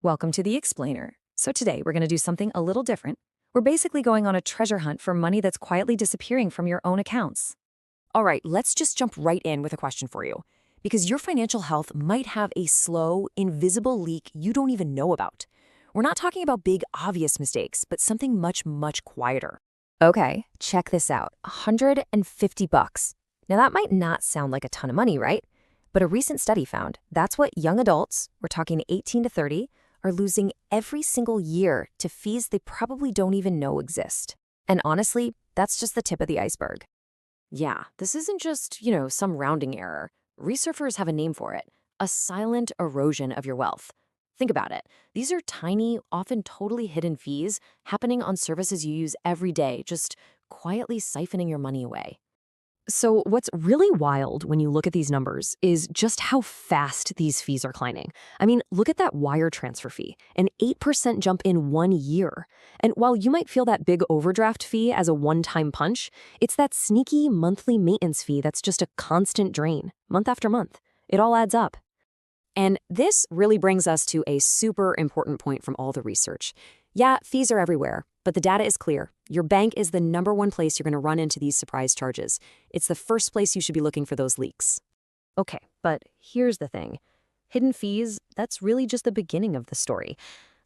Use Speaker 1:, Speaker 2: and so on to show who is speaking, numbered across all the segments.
Speaker 1: Welcome to the Explainer. So today we're going to do something a little different. We're basically going on a treasure hunt for money that's quietly disappearing from your own accounts.
Speaker 2: All right, let's just jump right in with a question for you. Because your financial health might have a slow, invisible leak you don't even know about. We're not talking about big, obvious mistakes, but something much, much quieter. Okay, check this out. $150. Now that might not sound like a ton of money, right? But a recent study found that's what young adults, we're talking 18 to 30, are losing every single year to fees they probably don't even know exist. And honestly, that's just the tip of the iceberg. Yeah, this isn't just, some rounding error. Researchers have a name for it, a silent erosion of your wealth. Think about it. These are tiny, often totally hidden fees happening on services you use every day, just quietly siphoning your money away. So what's really wild when you look at these numbers is just how fast these fees are climbing. I mean, look at that wire transfer fee, an 8% jump in 1 year. And while you might feel that big overdraft fee as a one-time punch, it's that sneaky monthly maintenance fee that's just a constant drain, month after month. It all adds up. And this really brings us to a super important point from all the research. Yeah, fees are everywhere, but the data is clear. Your bank is the #1 place you're going to run into these surprise charges. It's the first place you should be looking for those leaks. Okay, but here's the thing. Hidden fees, that's really just the beginning of the story.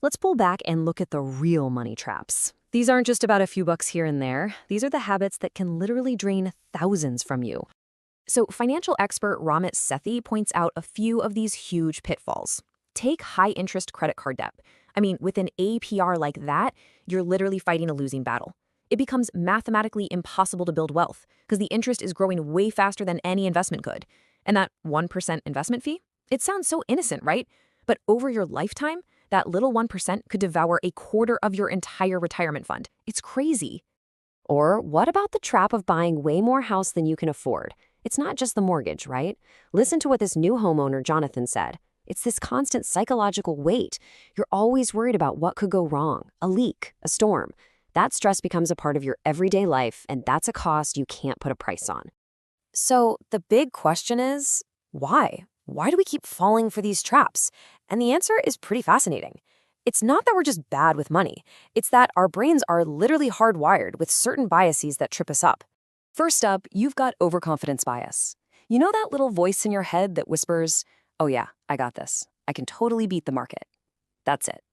Speaker 2: Let's pull back and look at the real money traps. These aren't just about a few bucks here and there. These are the habits that can literally drain thousands from you. So financial expert Ramit Sethi points out a few of these huge pitfalls. Take high-interest credit card debt. I mean, with an APR like that, you're literally fighting a losing battle. It becomes mathematically impossible to build wealth because the interest is growing way faster than any investment could. And that 1% investment fee? It sounds so innocent, right? But over your lifetime, that little 1% could devour a quarter of your entire retirement fund. It's crazy. Or what about the trap of buying way more house than you can afford? It's not just the mortgage, right? Listen to what this new homeowner, Jonathan, said. It's this constant psychological weight. You're always worried about what could go wrong, a leak, a storm. That stress becomes a part of your everyday life, and that's a cost you can't put a price on. So the big question is, why? Why do we keep falling for these traps? And the answer is pretty fascinating. It's not that we're just bad with money. It's that our brains are literally hardwired with certain biases that trip us up. First up, you've got overconfidence bias. You know that little voice in your head that whispers, "Oh yeah, I got this. I can totally beat the market." That's it.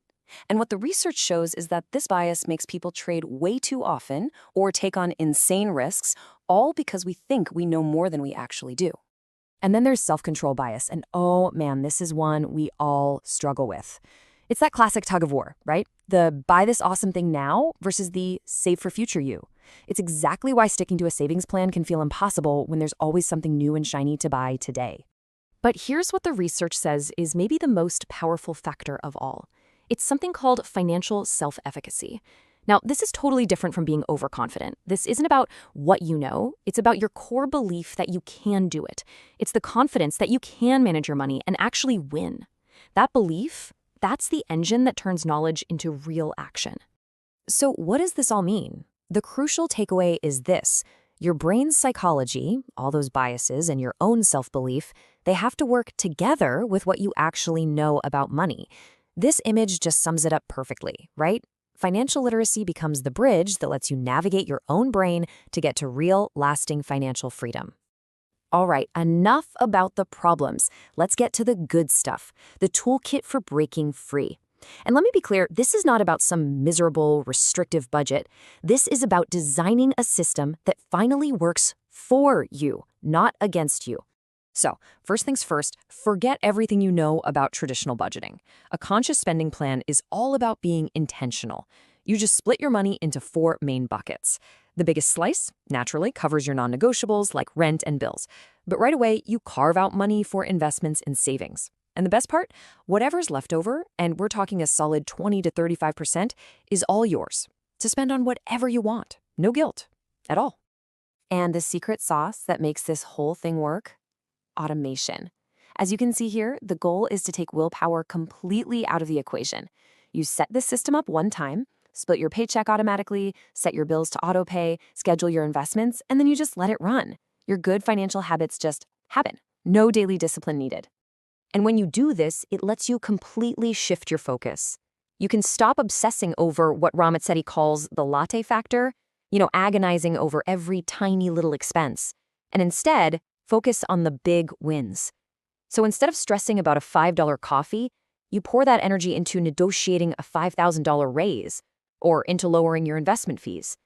Speaker 2: And what the research shows is that this bias makes people trade way too often or take on insane risks, all because we think we know more than we actually do. And then there's self-control bias, and oh man, this is one we all struggle with. It's that classic tug of war, right? The buy this awesome thing now versus the save for future you. It's exactly why sticking to a savings plan can feel impossible when there's always something new and shiny to buy today. But here's what the research says is maybe the most powerful factor of all. It's something called financial self-efficacy. Now, this is totally different from being overconfident. This isn't about what you know. It's about your core belief that you can do it. It's the confidence that you can manage your money and actually win. That belief, that's the engine that turns knowledge into real action. So what does this all mean? The crucial takeaway is this. Your brain's psychology, all those biases, and your own self-belief, they have to work together with what you actually know about money. This image just sums it up perfectly, right? Financial literacy becomes the bridge that lets you navigate your own brain to get to real, lasting financial freedom. All right, enough about the problems. Let's get to the good stuff, the toolkit for breaking free. And let me be clear, this is not about some miserable, restrictive budget. This is about designing a system that finally works for you, not against you. So, first things first, forget everything you know about traditional budgeting. A conscious spending plan is all about being intentional. You just split your money into 4 main buckets. The biggest slice, naturally, covers your non-negotiables like rent and bills. But right away, you carve out money for investments and savings. And the best part, whatever's left over, and we're talking a solid 20 to 35%, is all yours to spend on whatever you want. No guilt at all. And the secret sauce that makes this whole thing work? Automation. As you can see here, the goal is to take willpower completely out of the equation. You set the system up one time, split your paycheck automatically, set your bills to autopay, schedule your investments, and then you just let it run. Your good financial habits just happen. No daily discipline needed. And when you do this, it lets you completely shift your focus. You can stop obsessing over what Ramatsetti calls the latte factor, agonizing over every tiny little expense, and instead focus on the big wins. So instead of stressing about a $5 coffee, you pour that energy into negotiating a $5,000 raise or into lowering your investment fees.